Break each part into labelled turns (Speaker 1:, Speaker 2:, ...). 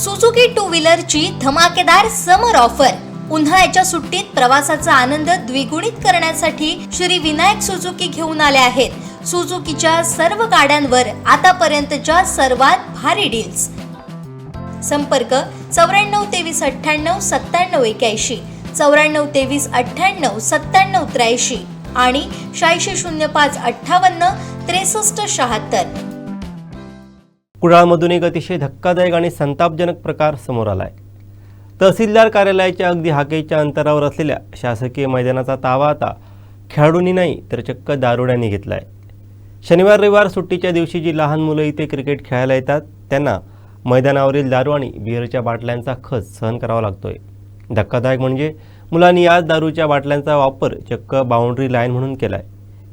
Speaker 1: Suzuki to व्हीलरची धमाकेदार समर offer. उन्हाळ्याच्या सुट्टीत प्रवासाचा आनंद द्विगुणित करण्यासाठी श्री विनायक सुझुकी घेऊन आले आहेत। सुझुकीच्या सर्व गाड्यांवर आतापर्यंतच्या सर्वात भारी डील्स। संपर्क 94 23 98 97 81, 94 23 98 97 83 आणि 86 05 58 63 76।
Speaker 2: कुडाळमधून एक अतिशय धक्कादायक आणि संतापजनक प्रकार समोर आलाय। तहसीलदार कार्यालयाच्या अगदी हाकेच्या अंतरावर असलेल्या शासकीय मैदानाचा ताबा आता खेळाडूंनी नाही तर चक्क दारुड्यांनी घेतलाय। शनिवार रविवार सुट्टीच्या दिवशी जी लहान मुलं इथे क्रिकेट खेळायला येतात त्यांना मैदानावरील दारू आणि बिअरच्या बाटल्यांचा खच सहन करावा लागतोय। धक्कादायक म्हणजे मुलांनी याच दारूच्या बाटल्यांचा वापर चक्क बाउंड्री लाईन म्हणून केलाय।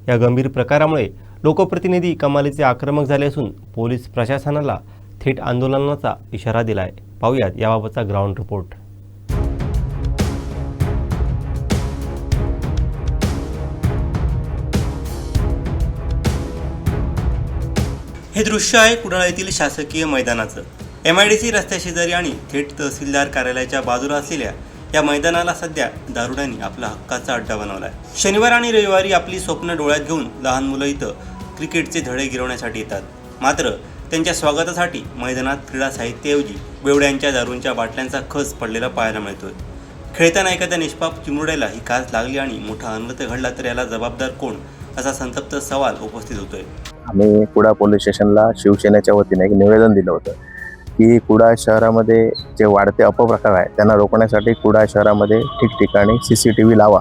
Speaker 2: या गंभीर प्रकारामुळे लोकप्रतिनिधी कमालीचे आक्रमक झाले असून पोलीस प्रशासनाला थेट आंदोलनाचा इशारा दिलाय। पाहूयात याबाबतचा ग्राउंड रिपोर्ट। हे दृश्य आहे कुडाळ येथील शासकीय मैदानाचं। MIDC रस्त्याशेजारी आणि थेट तहसीलदार कार्यालयाच्या बाजूला असलेल्या या मैदानाला सध्या दारुड्यांनी आपला हक्काचा अड्डा बनवलाय। शनिवार आणि रविवारी आपली स्वप्न डोळ्यात घेऊन लहान मुलं इथं क्रिकेटचे धडे गिरवण्यासाठी येतात। मात्र त्यांच्या स्वागतासाठी मैदानात क्रीडा साहित्याऐवजी बेवड्यांच्या दारूंच्या बाटल्यांचा खच पडलेला पाहायला मिळतोय। खेळताना एखाद्या निष्पाप चिमुरड्याला ही काच लागली आणि मोठा अनर्थ घडला तर याला जबाबदार कोण असा संतप्त सवाल उपस्थित होतोय।
Speaker 3: आम्ही कुडाळ पोलीस स्टेशनला शिवसेनेच्या वतीने एक निवेदन दिलं होतं की कुडाळ शहरामध्ये जे वाढते अपप्रकार आहे त्यांना रोखण्यासाठी कुडाळ शहरामध्ये ठिकठिकाणी CCTV लावा।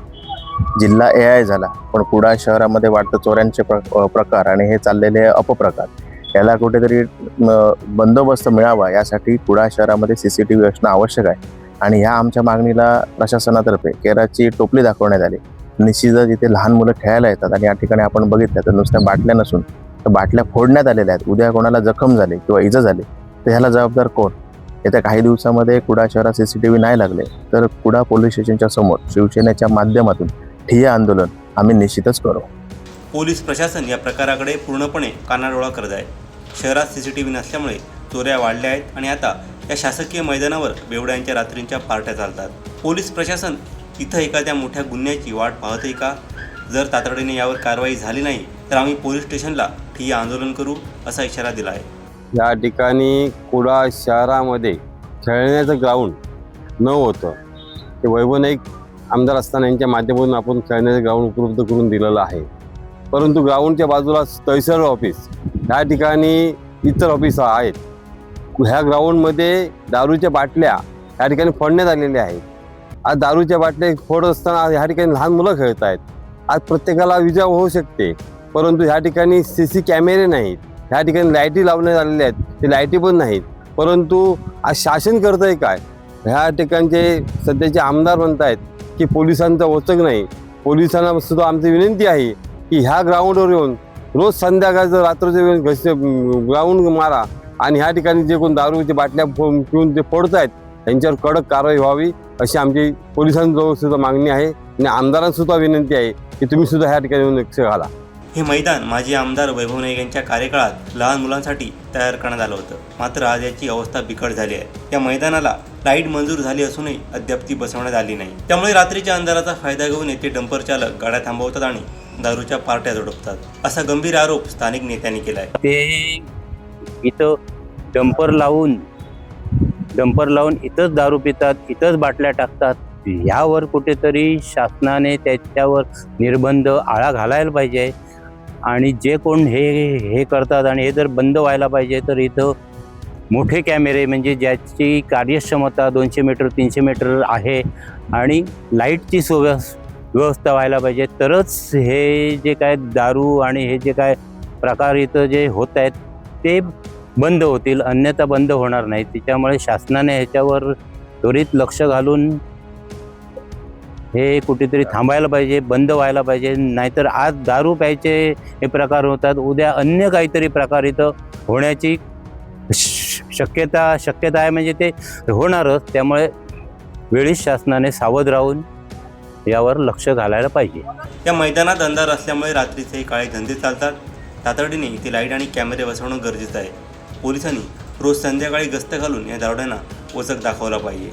Speaker 3: जिल्हा AI झाला, पण कुडाळ शहरामध्ये वाढतं चोऱ्यांचे प्रकार आणि हे चाललेले अपप्रकार याला कुठेतरी बंदोबस्त मिळावा यासाठी कुडाळ शहरामध्ये CCTV असणं आवश्यक आहे। आणि ह्या आमच्या मागणीला प्रशासनातर्फे केराची टोपली दाखवण्यात आली। निश्चितच इथे लहान मुलं खेळायला येतात आणि या ठिकाणी आपण बघितलं तर नुसत्या बाटल्या नसून तर बाटल्या फोडण्यात आलेल्या आहेत। उद्या कोणाला जखम झाली किंवा इजा झाली तर ह्याला जबाबदार कोण? येत्या काही दिवसामध्ये कुडाळ शहरात CCTV नाही लागले तर कुडाळ पोलीस स्टेशनच्या समोर शिवसेनेच्या माध्यमातून ठिय्या आंदोलन आम्ही निश्चितच करू।
Speaker 2: पोलीस प्रशासन या प्रकाराकडे पूर्णपणे कानाडोळा करत आहे। शहरात CCTV नसल्यामुळे चोऱ्या वाढल्या आहेत आणि आता या शासकीय मैदानावर बेवड्यांच्या रात्रींच्या पार्ट्या चालतात। पोलीस प्रशासन इथं एखाद्या मोठ्या गुन्ह्याची वाट पाहतंय का? जर तातडीने यावर कारवाई झाली नाही तर आम्ही पोलीस स्टेशनला ठिय्या आंदोलन करू असा इशारा दिला आहे।
Speaker 4: या ठिकाणी कुडाळ शहरामध्ये खेळण्याचं ग्राउंड न होतं ते वैभव नाईक आमदार असताना यांच्या माध्यमातून आपण खेळण्याचं ग्राउंड उपलब्ध करून दिलेलं आहे। परंतु ग्राउंडच्या बाजूला तहसील ऑफिस या ठिकाणी इतर ऑफिस आहेत। ह्या ग्राउंडमध्ये दारूच्या बाटल्या या ठिकाणी फोडण्यात आलेल्या आहेत। आज दारूच्या बाटल्या फोडत असताना ह्या ठिकाणी लहान मुलं खेळत आहेत। आज प्रत्येकाला विजा होऊ शकते, परंतु ह्या ठिकाणी CC कॅमेरे नाहीत। ह्या ठिकाणी लाईटी लावण्यात आलेल्या आहेत, ते लाईटी पण नाहीत। परंतु आज शासन करतंय काय? ह्या ठिकाणचे सध्याचे आमदार म्हणत आहेत की पोलिसांचा वचक नाही। पोलिसांना सुद्धा आमची विनंती आहे की ह्या ग्राउंडवर येऊन रोज संध्याकाळचं रात्रीच्या वेळेस ग्राउंड मारा आणि ह्या ठिकाणी जे कोण दारूच्या बाटल्या पिऊन ते फोडत आहेत त्यांच्यावर कडक कारवाई व्हावी अशी आमची पोलिसांजवळ सुद्धा मागणी आहे आणि आमदारांसुद्धा विनंती आहे की तुम्ही सुद्धा ह्या ठिकाणी येऊन लक्ष घाला।
Speaker 2: हे मैदान माजी आमदार वैभव नाईक यांच्या कार्यकाळात लहान मुलांसाठी तयार करण्यात आलं होतं। मात्र आज याची अवस्था बिकट झाली आहे। या मैदानाला लाईट मंजूर झाली असूनही अद्याप ती बसवण्यात आली नाही। त्यामुळे रात्रीच्या अंधाराचा फायदा घेऊन येथे डंपर चालक गाड्या थांबवतात आणि दारूच्या पार्ट्या झोडपतात असा गंभीर आरोप स्थानिक नेत्यांनी केलाय।
Speaker 5: ते इथं डंपर लावून इथंच दारू पितात, इथंच बाटल्या टाकतात। ह्यावर कुठेतरी शासनाने त्याच्यावर निर्बंध आळा घालायला पाहिजे आणि जे कोण हे करतात आणि हे जर बंद व्हायला पाहिजे तर इथं मोठे कॅमेरे म्हणजे ज्याची कार्यक्षमता 200 मीटर 300 मीटर आहे आणि लाईटची व्यवस्था व्हायला पाहिजे, तरच हे जे काय दारू आणि हे जे काय प्रकार इथं जे होत आहेत ते बंद होतील, अन्यथा बंद होणार नाही। त्याच्यामुळे शासनाने ह्याच्यावर त्वरित लक्ष घालून हे कुठेतरी थांबायला पाहिजे, बंद व्हायला पाहिजे। नाहीतर आज दारू प्यायचे हे प्रकार होतात, उद्या अन्य काहीतरी प्रकार इथं होण्याची शक्यता आहे, म्हणजे ते होणारच। त्यामुळे वेळीच शासनाने सावध राहून यावर लक्ष घालायला पाहिजे।
Speaker 2: या मैदानात अंधार असल्यामुळे रात्रीचे काळे धंदे चालतात। तातडीने इथे लाईट आणि कॅमेरे बसवणं गरजेचं आहे। पोलिसांनी रोज संध्याकाळी गस्त घालून या दारुड्यांना वचक दाखवला पाहिजे.